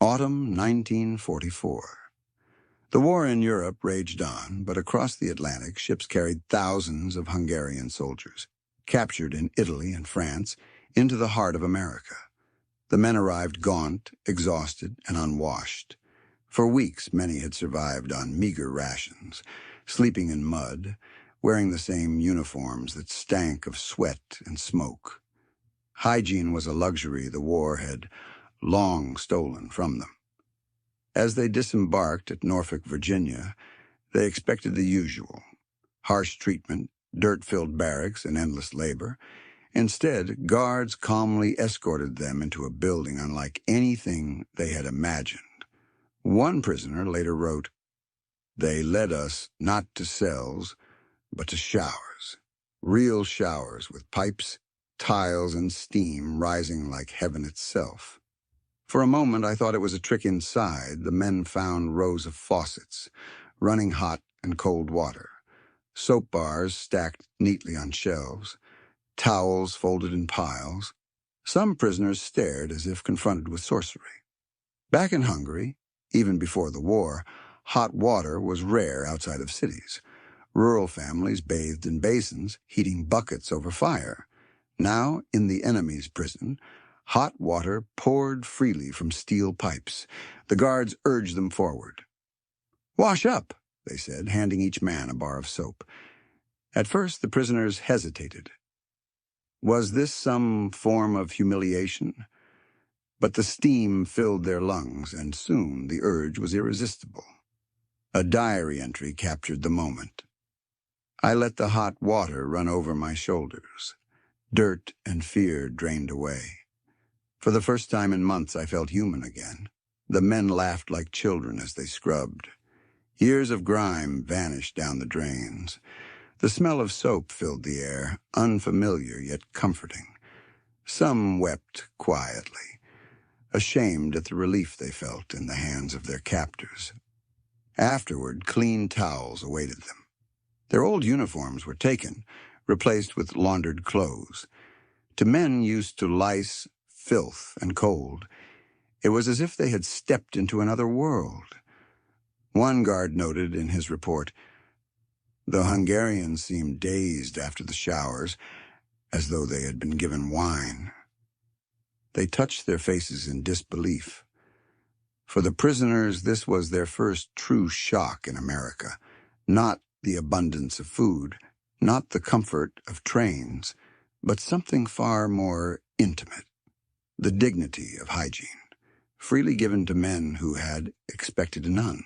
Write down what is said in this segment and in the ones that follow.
Autumn 1944. The war in Europe raged on, but across the Atlantic, ships carried thousands of Hungarian soldiers, captured in Italy and France, into the heart of America. The men arrived gaunt, exhausted, and unwashed. For weeks, many had survived on meager rations, sleeping in mud, wearing the same uniforms that stank of sweat and smoke. Hygiene was a luxury the war had long stolen from them. As they disembarked at Norfolk, Virginia, they expected the usual: harsh treatment, dirt-filled barracks, and endless labor. Instead, guards calmly escorted them into a building unlike anything they had imagined. One prisoner later wrote, "They led us not to cells, but to showers. Real showers with pipes, tiles, and steam rising like heaven itself." For a moment, I thought it was a trick inside. The men found rows of faucets, running hot and cold water, soap bars stacked neatly on shelves, towels folded in piles. Some prisoners stared as if confronted with sorcery. Back in Hungary, even before the war, hot water was rare outside of cities. Rural families bathed in basins, heating buckets over fire. Now, in the enemy's prison, hot water poured freely from steel pipes. The guards urged them forward. "Wash up," they said, handing each man a bar of soap. At first, the prisoners hesitated. Was this some form of humiliation? But the steam filled their lungs, and soon the urge was irresistible. A diary entry captured the moment. "I let the hot water run over my shoulders. Dirt and fear drained away. For the first time in months, I felt human again. The men laughed like children as they scrubbed. Years of grime vanished down the drains. The smell of soap filled the air, unfamiliar yet comforting. Some wept quietly, ashamed at the relief they felt in the hands of their captors. Afterward, clean towels awaited them. Their old uniforms were taken, replaced with laundered clothes. To men used to lice, filth, and cold, it was as if they had stepped into another world. One guard noted in his report, "The Hungarians seemed dazed after the showers, as though they had been given wine." They touched their faces in disbelief. For the prisoners, this was their first true shock in America. Not the abundance of food, not the comfort of trains, but something far more intimate: the dignity of hygiene, freely given to men who had expected none.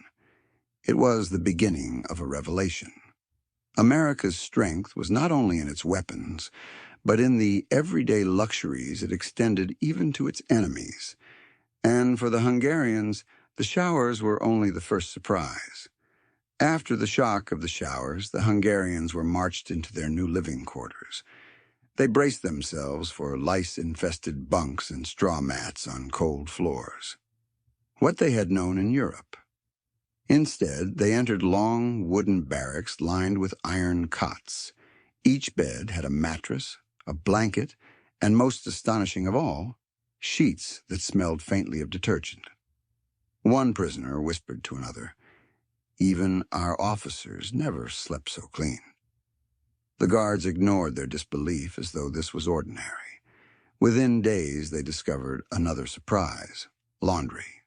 It was the beginning of a revelation. America's strength was not only in its weapons, but in the everyday luxuries it extended even to its enemies. And for the Hungarians, the showers were only the first surprise. After the shock of the showers, the Hungarians were marched into their new living quarters. They braced themselves for lice-infested bunks and straw mats on cold floors. What they had known in Europe. Instead, they entered long wooden barracks lined with iron cots. Each bed had a mattress, a blanket, and, most astonishing of all, sheets that smelled faintly of detergent. One prisoner whispered to another, "Even our officers never slept so clean." The guards ignored their disbelief as though this was ordinary. Within days, they discovered another surprise: laundry.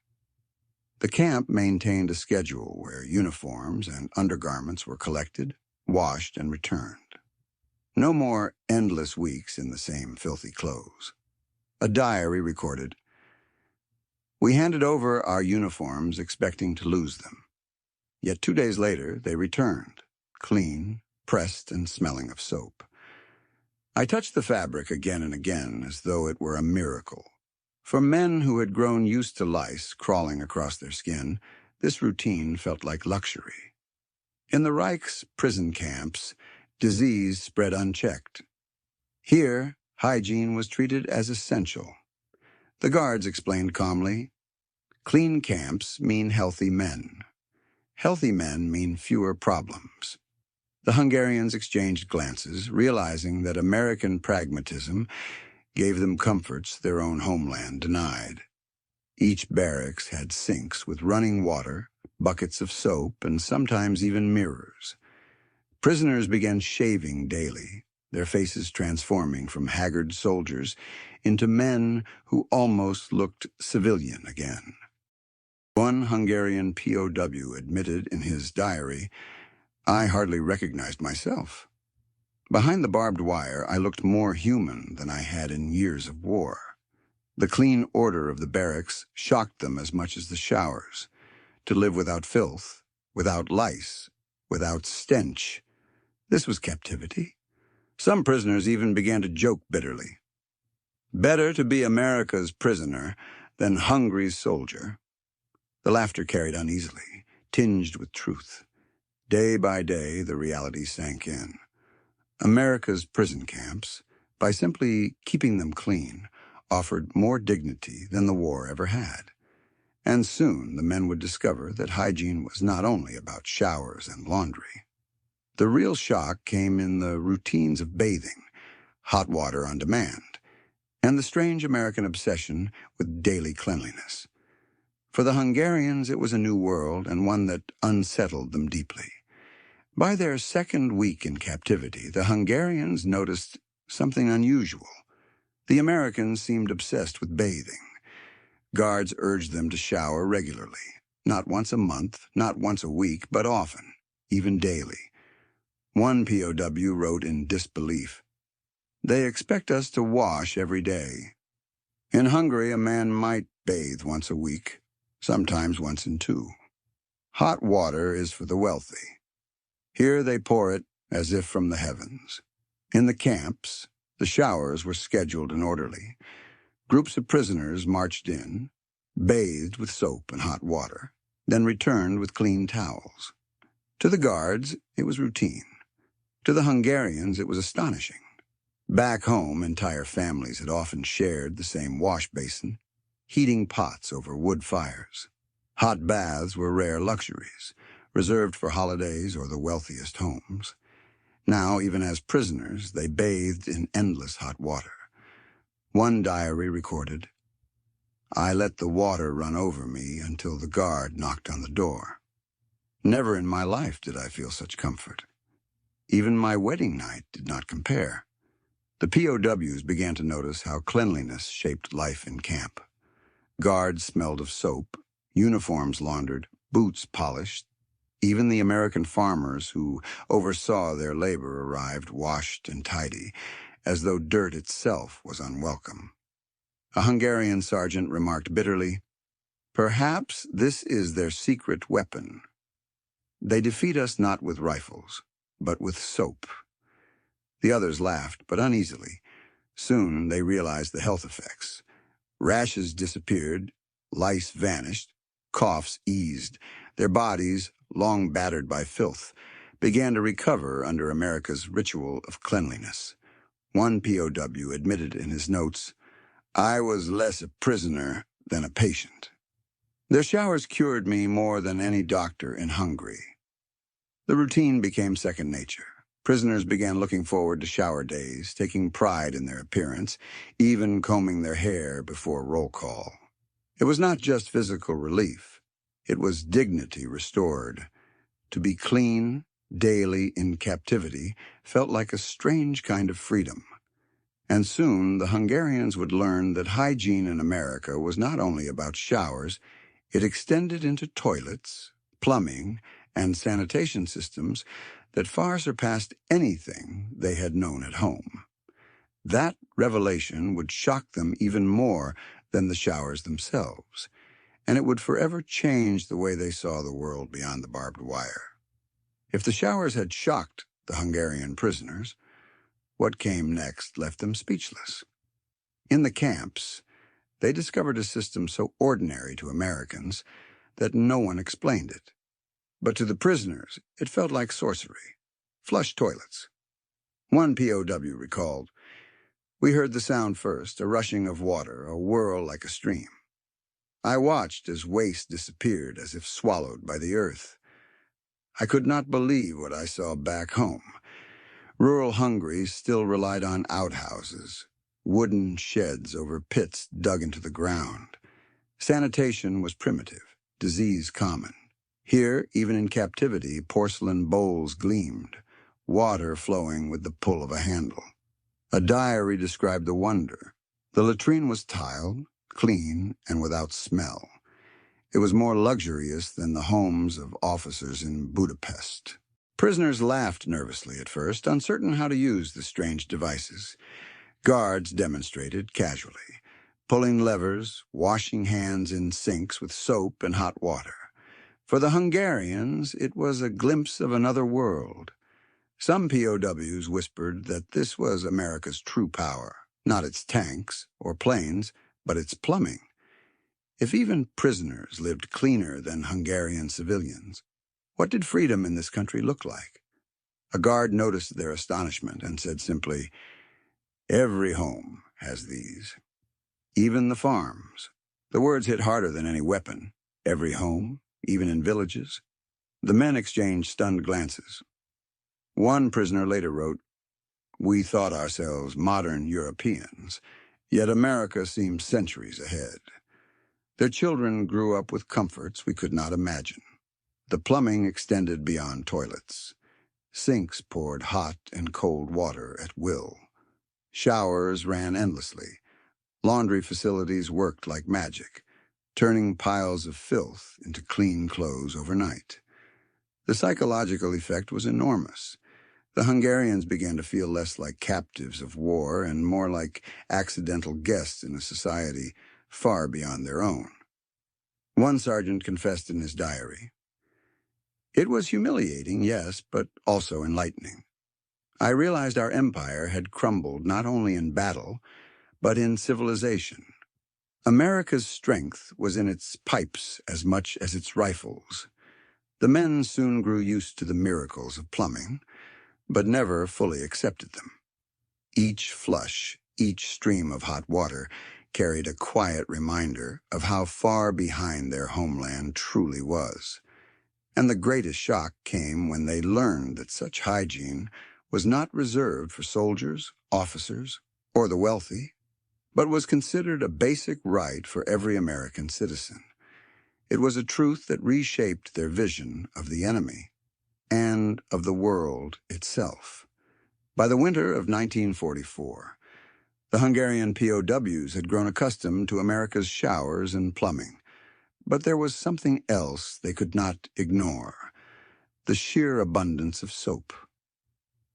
The camp maintained a schedule where uniforms and undergarments were collected, washed, and returned. No more endless weeks in the same filthy clothes. A diary recorded, "We handed over our uniforms expecting to lose them. Yet 2 days later, they returned, clean, pressed, and smelling of soap. I touched the fabric again and again as though it were a miracle. For men who had grown used to lice crawling across their skin, this routine felt like luxury. In the Reich's prison camps, disease spread unchecked. Here, hygiene was treated as essential. The guards explained calmly, "Clean camps mean healthy men. Healthy men mean fewer problems." The Hungarians exchanged glances, realizing that American pragmatism gave them comforts their own homeland denied. Each barracks had sinks with running water, buckets of soap, and sometimes even mirrors. Prisoners began shaving daily, their faces transforming from haggard soldiers into men who almost looked civilian again. One Hungarian POW admitted in his diary, "I hardly recognized myself. Behind the barbed wire, I looked more human than I had in years of war." The clean order of the barracks shocked them as much as the showers. To live without filth, without lice, without stench. This was captivity. Some prisoners even began to joke bitterly. Better to be America's prisoner than Hungary's soldier. The laughter carried uneasily, tinged with truth. Day by day, the reality sank in. America's prison camps, by simply keeping them clean, offered more dignity than the war ever had. And soon the men would discover that hygiene was not only about showers and laundry. The real shock came in the routines of bathing, hot water on demand, and the strange American obsession with daily cleanliness. For the Hungarians, it was a new world and one that unsettled them deeply. By their second week in captivity, the Hungarians noticed something unusual. The Americans seemed obsessed with bathing. Guards urged them to shower regularly, not once a month, not once a week, but often, even daily. One POW wrote in disbelief, "They expect us to wash every day." In Hungary, a man might bathe once a week, sometimes once in two. Hot water is for the wealthy. Here they pour it as if from the heavens. In the camps, the showers were scheduled and orderly. Groups of prisoners marched in, bathed with soap and hot water, then returned with clean towels. To the guards, it was routine. To the Hungarians, it was astonishing. Back home, entire families had often shared the same wash basin, heating pots over wood fires. Hot baths were rare luxuries, reserved for holidays or the wealthiest homes. Now, even as prisoners, they bathed in endless hot water. One diary recorded, "I let the water run over me until the guard knocked on the door. Never in my life did I feel such comfort. Even my wedding night did not compare." The POWs began to notice how cleanliness shaped life in camp. Guards smelled of soap, uniforms laundered, boots polished. Even the American farmers who oversaw their labor arrived washed and tidy, as though dirt itself was unwelcome. A Hungarian sergeant remarked bitterly, "Perhaps this is their secret weapon. They defeat us not with rifles, but with soap." The others laughed, but uneasily. Soon they realized the health effects. Rashes disappeared, lice vanished, coughs eased. Their bodies, long battered by filth, began to recover under America's ritual of cleanliness. One POW admitted in his notes, "I was less a prisoner than a patient." Their showers cured me more than any doctor in Hungary. The routine became second nature. Prisoners began looking forward to shower days, taking pride in their appearance, even combing their hair before roll call. It was not just physical relief. It was dignity restored. To be clean, daily, in captivity, felt like a strange kind of freedom. And soon the Hungarians would learn that hygiene in America was not only about showers, it extended into toilets, plumbing, and sanitation systems that far surpassed anything they had known at home. That revelation would shock them even more than the showers themselves, and it would forever change the way they saw the world beyond the barbed wire. If the showers had shocked the Hungarian prisoners, what came next left them speechless. In the camps, they discovered a system so ordinary to Americans that no one explained it. But to the prisoners, it felt like sorcery. Flush toilets. One POW recalled, "We heard the sound first, a rushing of water, a whirl like a stream. I watched as waste disappeared as if swallowed by the earth. I could not believe what I saw back home. Rural Hungary still relied on outhouses, wooden sheds over pits dug into the ground. Sanitation was primitive, disease common. Here, even in captivity, porcelain bowls gleamed, water flowing with the pull of a handle. A diary described the wonder. The latrine was tiled, clean, and without smell. It was more luxurious than the homes of officers in Budapest. Prisoners laughed nervously at first, uncertain how to use the strange devices. Guards demonstrated casually, pulling levers, washing hands in sinks with soap and hot water. For the Hungarians, it was a glimpse of another world. Some POWs whispered that this was America's true power, not its tanks or planes, but its plumbing. If even prisoners lived cleaner than Hungarian civilians, what did freedom in this country look like? A guard noticed their astonishment and said simply, "Every home has these. Even the farms." The words hit harder than any weapon. Every home, even in villages. The men exchanged stunned glances. One prisoner later wrote, "We thought ourselves modern Europeans, yet America seemed centuries ahead." Their children grew up with comforts we could not imagine. The plumbing extended beyond toilets. Sinks poured hot and cold water at will. Showers ran endlessly. Laundry facilities worked like magic, turning piles of filth into clean clothes overnight. The psychological effect was enormous. The Hungarians began to feel less like captives of war and more like accidental guests in a society far beyond their own. One sergeant confessed in his diary, "It was humiliating, yes, but also enlightening. I realized our empire had crumbled not only in battle, but in civilization. America's strength was in its pipes as much as its rifles." The men soon grew used to the miracles of plumbing, but never fully accepted them. Each flush, each stream of hot water carried a quiet reminder of how far behind their homeland truly was. And the greatest shock came when they learned that such hygiene was not reserved for soldiers, officers, or the wealthy, but was considered a basic right for every American citizen. It was a truth that reshaped their vision of the enemy and of the world itself. By the winter of 1944, the Hungarian POWs had grown accustomed to America's showers and plumbing. But there was something else they could not ignore: the sheer abundance of soap.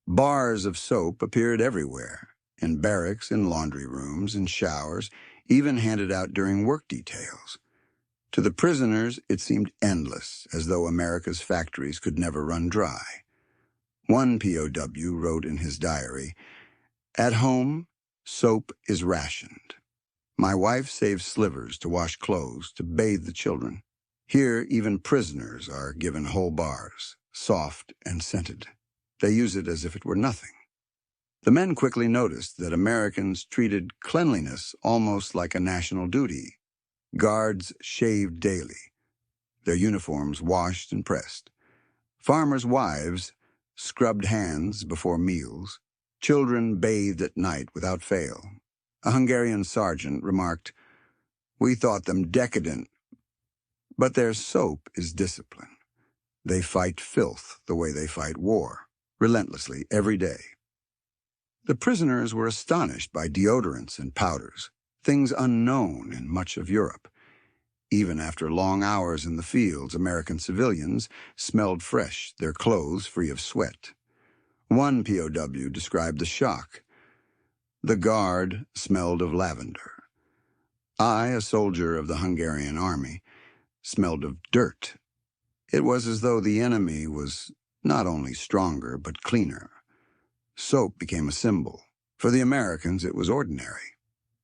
Bars of soap appeared everywhere, in barracks, in laundry rooms, in showers, even handed out during work details. To the prisoners, it seemed endless, as though America's factories could never run dry. One POW wrote in his diary, "At home, soap is rationed. My wife saves slivers to wash clothes, to bathe the children. Here, even prisoners are given whole bars, soft and scented. They use it as if it were nothing." The men quickly noticed that Americans treated cleanliness almost like a national duty. Guards shaved daily, their uniforms washed and pressed. Farmers' wives scrubbed hands before meals. Children bathed at night without fail. A Hungarian sergeant remarked, "We thought them decadent, but their soap is discipline. They fight filth the way they fight war, relentlessly every day." The prisoners were astonished by deodorants and powders, things unknown in much of Europe. Even after long hours in the fields, American civilians smelled fresh, their clothes free of sweat. One POW described the shock. "The guard smelled of lavender. I, a soldier of the Hungarian army, smelled of dirt. It was as though the enemy was not only stronger, but cleaner." Soap became a symbol. For the Americans, it was ordinary.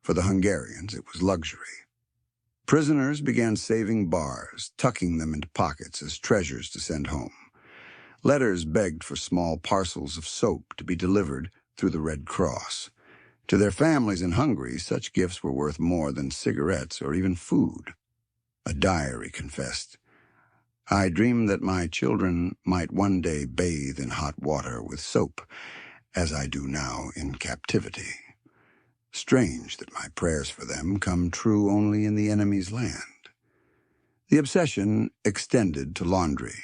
For the Hungarians, it was luxury. Prisoners began saving bars, tucking them into pockets as treasures to send home. Letters begged for small parcels of soap to be delivered through the Red Cross. To their families in Hungary, such gifts were worth more than cigarettes or even food. A diary confessed, "I dreamed that my children might one day bathe in hot water with soap, as I do now in captivity. Strange that my prayers for them come true only in the enemy's land." The obsession extended to laundry.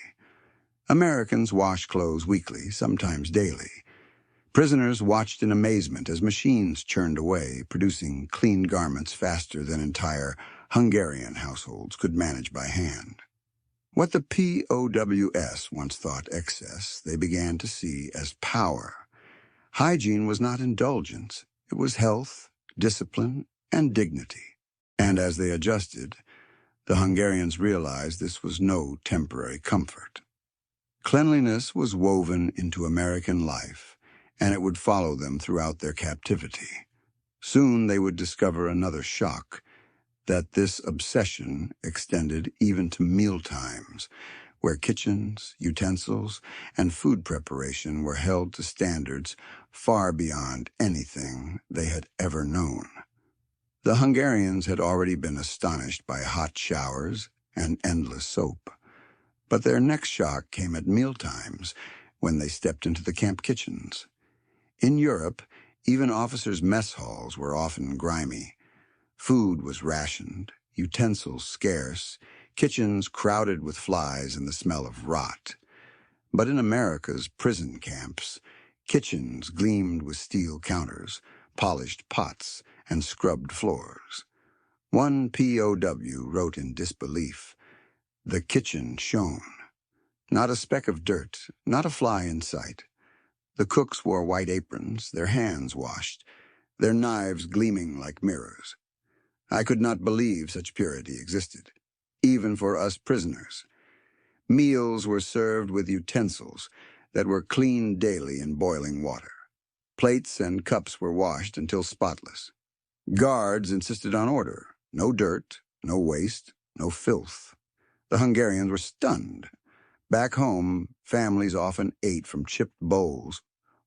Americans wash clothes weekly, sometimes daily. Prisoners watched in amazement as machines churned away, producing clean garments faster than entire Hungarian households could manage by hand. What the POWs once thought excess, they began to see as power. Hygiene was not indulgence, it was health, discipline, and dignity. And as they adjusted, the Hungarians realized this was no temporary comfort. Cleanliness was woven into American life, and it would follow them throughout their captivity. Soon they would discover another shock, that this obsession extended even to mealtimes, where kitchens, utensils, and food preparation were held to standards far beyond anything they had ever known. The Hungarians had already been astonished by hot showers and endless soap. But their next shock came at mealtimes, when they stepped into the camp kitchens. In Europe, even officers' mess halls were often grimy. Food was rationed, utensils scarce, kitchens crowded with flies and the smell of rot. But in America's prison camps, kitchens gleamed with steel counters, polished pots, and scrubbed floors. One POW wrote in disbelief, "The kitchen shone. Not a speck of dirt, not a fly in sight. The cooks wore white aprons, their hands washed, their knives gleaming like mirrors. I could not believe such purity existed, even for us prisoners. Meals were served with utensils that were cleaned daily in boiling water. Plates and cups were washed until spotless. Guards insisted on order. No dirt, no waste, no filth. The Hungarians were stunned. Back home, families often ate from chipped bowls,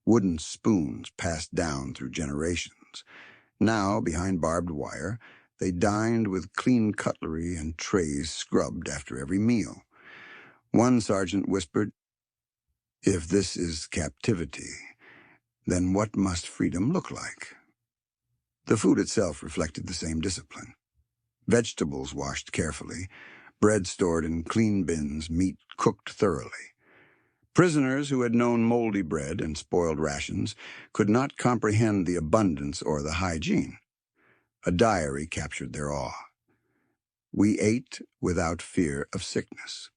wooden spoons passed down through generations. Now, behind barbed wire, they dined with clean cutlery and trays scrubbed after every meal. One sergeant whispered, "If this is captivity, then what must freedom look like?" The food itself reflected the same discipline. Vegetables washed carefully, bread stored in clean bins, meat cooked thoroughly. Prisoners who had known moldy bread and spoiled rations could not comprehend the abundance or the hygiene. A diary captured their awe. "We ate without fear of sickness.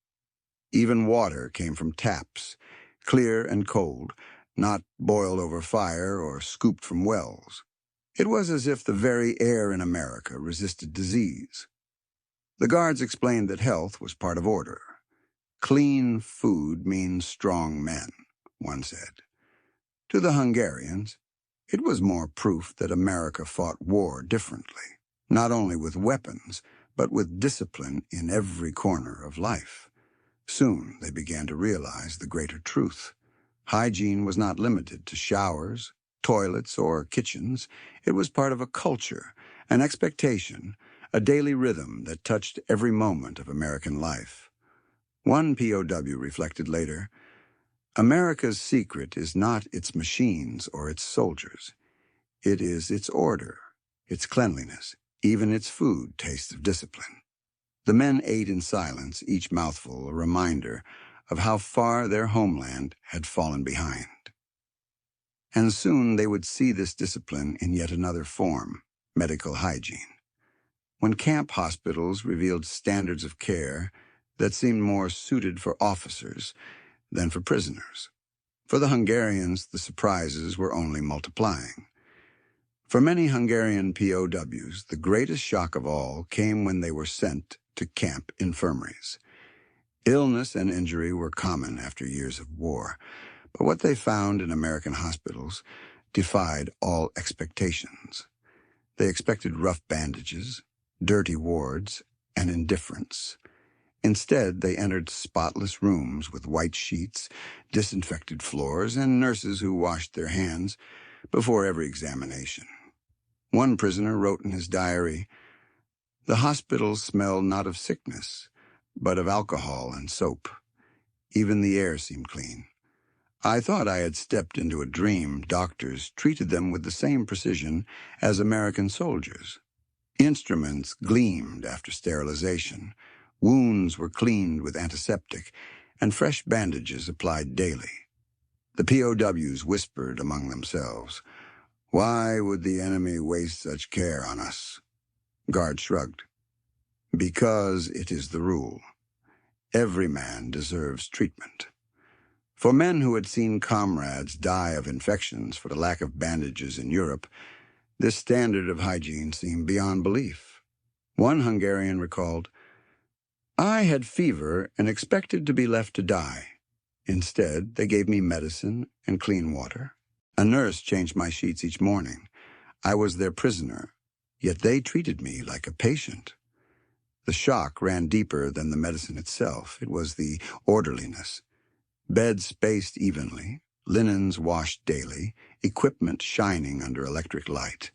Even water came from taps, clear and cold, not boiled over fire or scooped from wells. It was as if the very air in America resisted disease." The guards explained that health was part of order. "Clean food means strong men," one said. To the Hungarians, it was more proof that America fought war differently, not only with weapons, but with discipline in every corner of life. Soon they began to realize the greater truth. Hygiene was not limited to showers, toilets, or kitchens. It was part of a culture, an expectation, a daily rhythm that touched every moment of American life. One POW reflected later, "America's secret is not its machines or its soldiers. It is its order, its cleanliness, even its food tastes of discipline." The men ate in silence, each mouthful a reminder of how far their homeland had fallen behind. And soon they would see this discipline in yet another form, medical hygiene. When camp hospitals revealed standards of care that seemed more suited for officers than for prisoners. For the Hungarians, the surprises were only multiplying. For many Hungarian POWs, the greatest shock of all came when they were sent to camp infirmaries. Illness and injury were common after years of war, but what they found in American hospitals defied all expectations. They expected rough bandages, dirty wards, and indifference. Instead, they entered spotless rooms with white sheets, disinfected floors, and nurses who washed their hands before every examination. One prisoner wrote in his diary, "The hospital smelled not of sickness, but of alcohol and soap. Even the air seemed clean. I thought I had stepped into a dream. Doctors treated them with the same precision as American soldiers. Instruments gleamed after sterilization, Wounds were cleaned with antiseptic, and fresh bandages applied daily. The POWs whispered among themselves, "Why would the enemy waste such care on us?" Guard shrugged. "Because it is the rule. Every man deserves treatment." For men who had seen comrades die of infections for the lack of bandages in Europe, this standard of hygiene seemed beyond belief. One Hungarian recalled, "I had fever and expected to be left to die. Instead, they gave me medicine and clean water. A nurse changed my sheets each morning. I was their prisoner, yet they treated me like a patient." The shock ran deeper than the medicine itself. It was the orderliness. Beds spaced evenly, linens washed daily, equipment shining under electric light.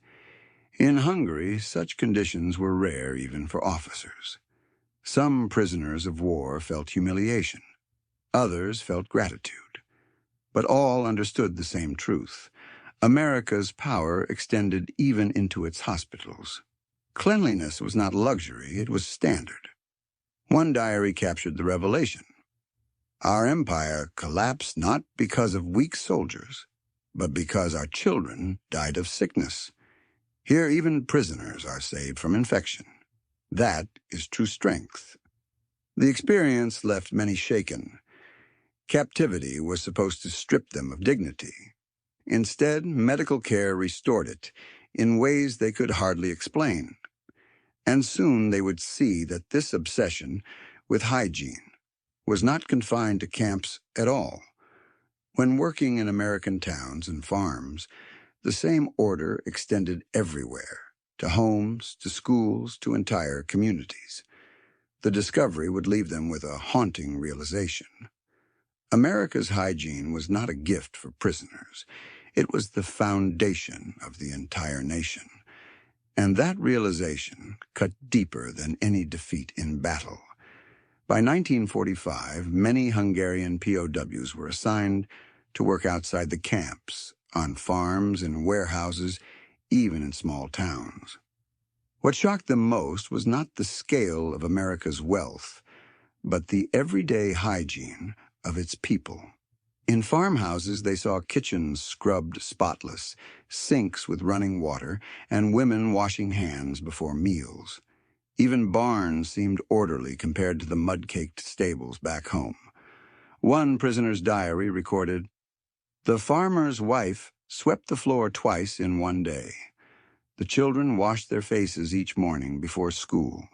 In Hungary, such conditions were rare even for officers. Some prisoners of war felt humiliation. Others felt gratitude. But all understood the same truth. America's power extended even into its hospitals. Cleanliness was not luxury, it was standard. One diary captured the revelation. "Our empire collapsed not because of weak soldiers, but because our children died of sickness. Here even prisoners are saved from infection. That is true strength." The experience left many shaken. Captivity was supposed to strip them of dignity. Instead, medical care restored it in ways they could hardly explain. And soon they would see that this obsession with hygiene was not confined to camps at all. When working in American towns and farms, the same order extended everywhere, to homes, to schools, to entire communities. The discovery would leave them with a haunting realization. America's hygiene was not a gift for prisoners. It was the foundation of the entire nation. And that realization cut deeper than any defeat in battle. By 1945, many Hungarian POWs were assigned to work outside the camps, on farms and warehouses, even in small towns. What shocked them most was not the scale of America's wealth, but the everyday hygiene of its people. In farmhouses, they saw kitchens scrubbed spotless, sinks with running water, and women washing hands before meals. Even barns seemed orderly compared to the mud-caked stables back home. One prisoner's diary recorded, "The farmer's wife swept the floor twice in one day. The children washed their faces each morning before school.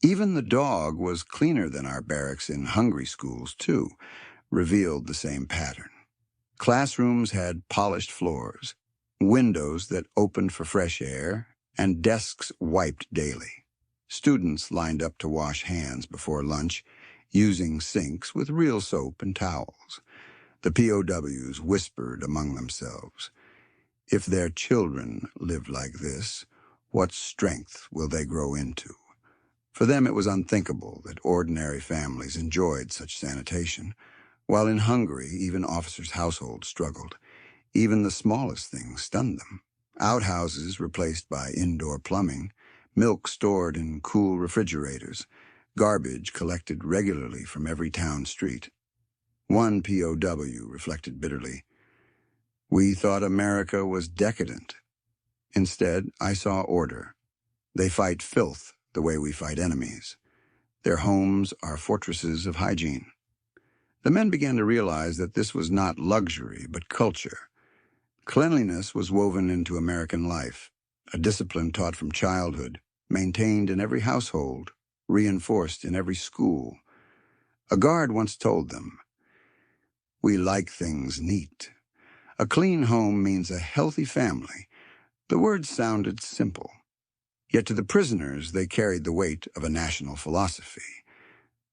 Even the dog was cleaner than our barracks in Hungary schools, too," revealed the same pattern. Classrooms had polished floors, windows that opened for fresh air, and desks wiped daily. Students lined up to wash hands before lunch, using sinks with real soap and towels. The POWs whispered among themselves, "If their children lived like this, what strength will they grow into?" For them it was unthinkable that ordinary families enjoyed such sanitation, while in Hungary even officers' households struggled. Even the smallest things stunned them. Outhouses replaced by indoor plumbing, milk stored in cool refrigerators, garbage collected regularly from every town street. One POW reflected bitterly, "We thought America was decadent. Instead, I saw order. They fight filth the way we fight enemies. Their homes are fortresses of hygiene." The men began to realize that this was not luxury, but culture. Cleanliness was woven into American life, a discipline taught from childhood, maintained in every household, reinforced in every school. A guard once told them, "We like things neat. A clean home means a healthy family." The words sounded simple. Yet to the prisoners, they carried the weight of a national philosophy.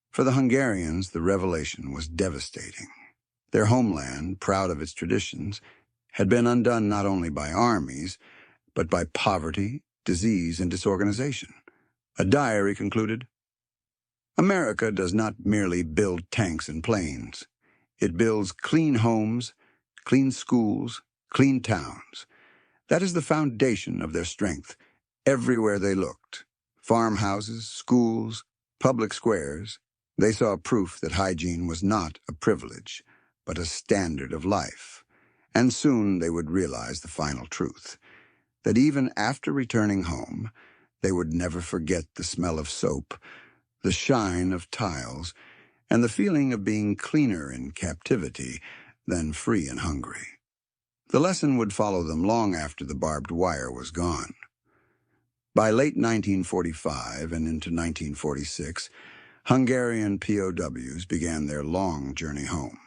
For the Hungarians, the revelation was devastating. Their homeland, proud of its traditions, had been undone not only by armies, but by poverty, disease, and disorganization. A diary concluded, "America does not merely build tanks and planes. It builds clean homes, clean schools, clean towns. That is the foundation of their strength everywhere they looked. Farmhouses, schools, Public squares, they saw proof that hygiene was not a privilege, but a standard of life. And soon they would realize the final truth, that even after returning home, they would never forget the smell of soap, the shine of tiles, and the feeling of being cleaner in captivity than free and hungry. The lesson would follow them long after the barbed wire was gone. By late 1945 and into 1946, Hungarian POWs began their long journey home.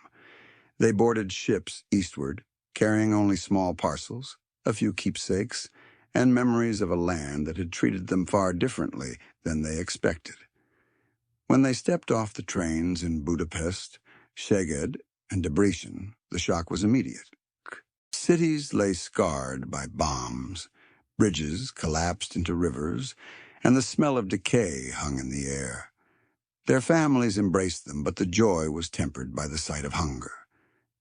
They boarded ships eastward, carrying only small parcels, a few keepsakes, and memories of a land that had treated them far differently than they expected. When they stepped off the trains in Budapest, Szeged, and Debrecen, the shock was immediate. Cities lay scarred by bombs, bridges collapsed into rivers, and the smell of decay hung in the air. Their families embraced them, but the joy was tempered by the sight of hunger.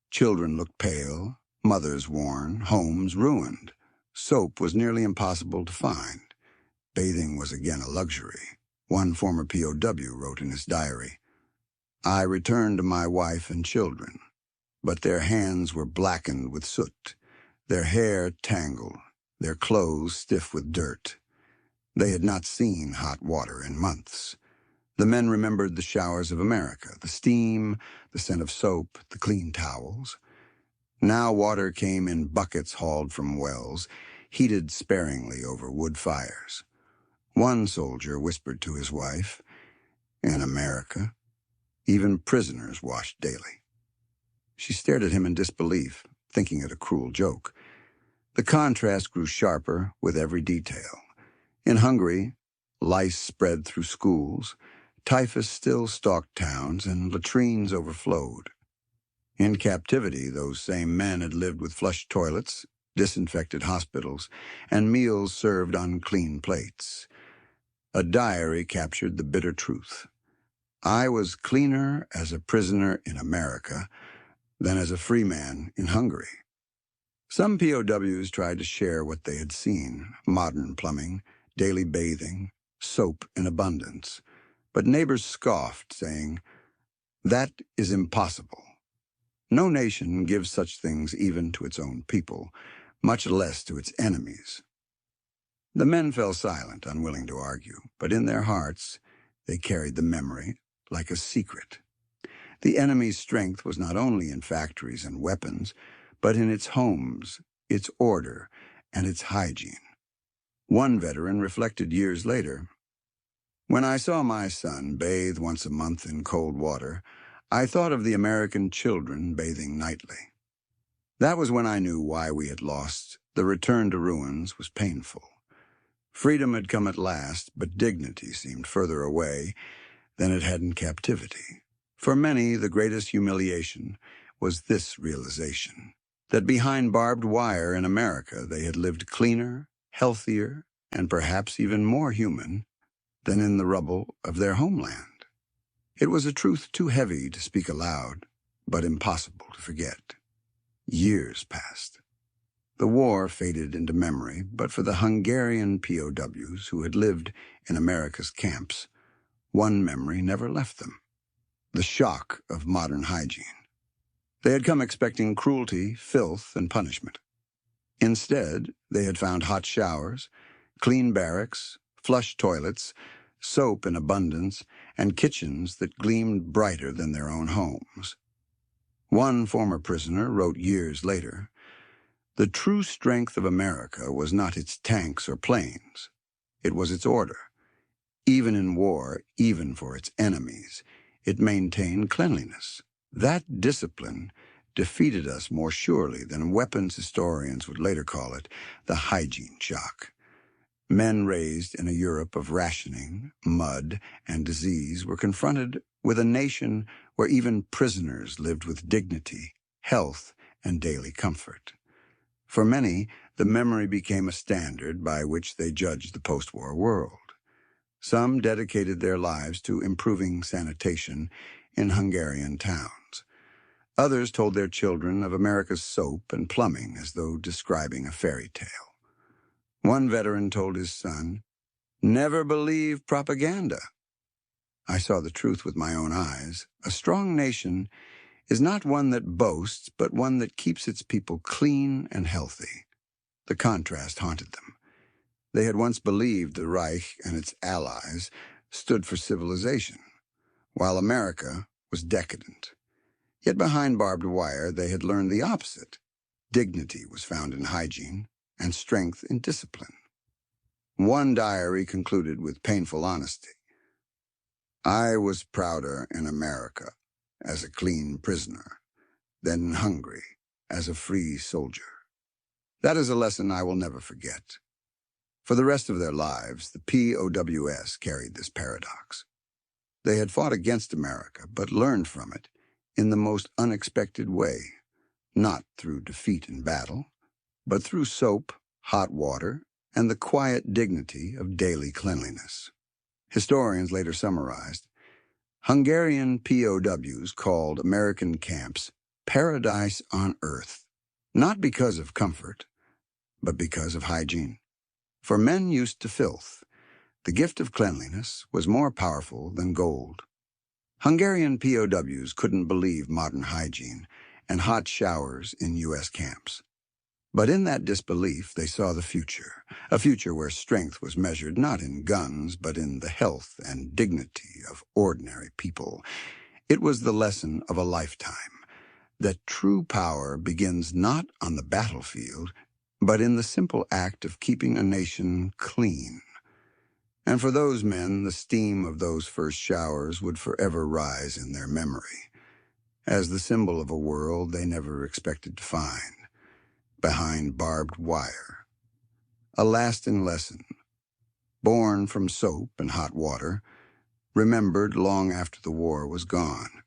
Children looked pale, mothers worn, homes ruined. Soap was nearly impossible to find. Bathing was again a luxury. One former POW wrote in his diary, "I returned to my wife and children, but their hands were blackened with soot, their hair tangled, their clothes stiff with dirt. They had not seen hot water in months." The men remembered the showers of America, the steam, the scent of soap, the clean towels. Now water came in buckets hauled from wells, heated sparingly over wood fires. One soldier whispered to his wife, "In America, even prisoners washed daily." She stared at him in disbelief, thinking it a cruel joke. The contrast grew sharper with every detail. In Hungary, lice spread through schools, typhus still stalked towns, and latrines overflowed. In captivity, those same men had lived with flushed toilets, disinfected hospitals, and meals served on clean plates. A diary captured the bitter truth. "I was cleaner as a prisoner in America than as a free man in Hungary." Some POWs tried to share what they had seen: modern plumbing, daily bathing, soap in abundance. But neighbors scoffed, saying, "That is impossible. No nation gives such things even to its own people, much less to its enemies." The men fell silent, unwilling to argue, but in their hearts they carried the memory like a secret. The enemy's strength was not only in factories and weapons, but in its homes, its order, and its hygiene. One veteran reflected years later, "When I saw my son bathe once a month in cold water, I thought of the American children bathing nightly. That was when I knew why we had lost. The return to ruins was painful. Freedom had come at last, but dignity seemed further away than it had in captivity." For many, the greatest humiliation was this realization, that behind barbed wire in America they had lived cleaner, healthier, and perhaps even more human than in the rubble of their homeland. It was a truth too heavy to speak aloud, but impossible to forget. Years passed. The war faded into memory, but for the Hungarian POWs who had lived in America's camps, one memory never left them: the shock of modern hygiene. They had come expecting cruelty, filth, and punishment. Instead, they had found hot showers, clean barracks, flush toilets, soap in abundance, and kitchens that gleamed brighter than their own homes. One former prisoner wrote years later, "The true strength of America was not its tanks or planes. It was its order. Even in war, even for its enemies, it maintained cleanliness. That discipline defeated us more surely than weapons historians would later call it, the hygiene shock." Men raised in a Europe of rationing, mud, and disease were confronted with a nation where even prisoners lived with dignity, health, and daily comfort. For many, the memory became a standard by which they judged the post-war world. Some dedicated their lives to improving sanitation in Hungarian towns. Others told their children of America's soap and plumbing as though describing a fairy tale. One veteran told his son, "Never believe propaganda." I saw the truth with my own eyes. A strong nation is not one that boasts, but one that keeps its people clean and healthy. The contrast haunted them. They had once believed the Reich and its allies stood for civilization, while America was decadent. Yet behind barbed wire, they had learned the opposite. Dignity was found in hygiene, and strength in discipline. One diary concluded with painful honesty. I was prouder in America as a clean prisoner than in Hungary as a free soldier. That is a lesson I will never forget. For the rest of their lives, the POWs carried this paradox. They had fought against America, but learned from it in the most unexpected way, not through defeat in battle, but through soap, hot water, and the quiet dignity of daily cleanliness. Historians later summarized, Hungarian POWs called American camps paradise on earth, not because of comfort, but because of hygiene. For men used to filth, the gift of cleanliness was more powerful than gold. Hungarian POWs couldn't believe modern hygiene and hot showers in U.S. camps. But in that disbelief, they saw the future, a future where strength was measured not in guns, but in the health and dignity of ordinary people. It was the lesson of a lifetime, that true power begins not on the battlefield, but in the simple act of keeping a nation clean. And for those men, the steam of those first showers would forever rise in their memory, as the symbol of a world they never expected to find. Behind barbed wire. A lasting lesson, born from soap and hot water, remembered long after the war was gone.